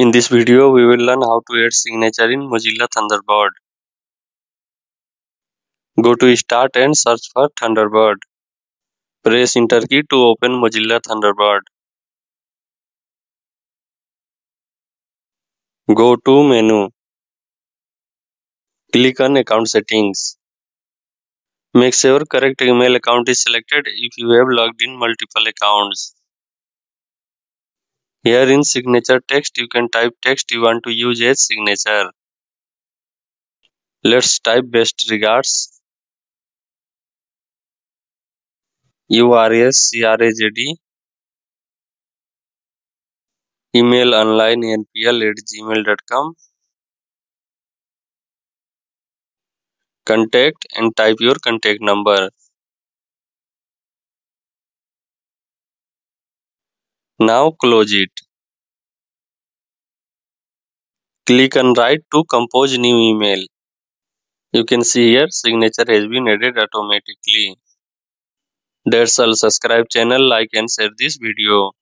In this video, we will learn how to add signature in Mozilla Thunderbird. Go to Start and search for Thunderbird. Press Enter key to open Mozilla Thunderbird. Go to Menu. Click on Account Settings. Make sure correct email account is selected if you have logged in multiple accounts. Here in Signature text, you can type text you want to use as signature. Let's type best regards. URSCRAJD email onlinenpl@gmail.com. Contact and type your contact number. Now close it. Click on Write to compose new email. You can see here signature has been added automatically. That's all. Subscribe channel, like and share this video.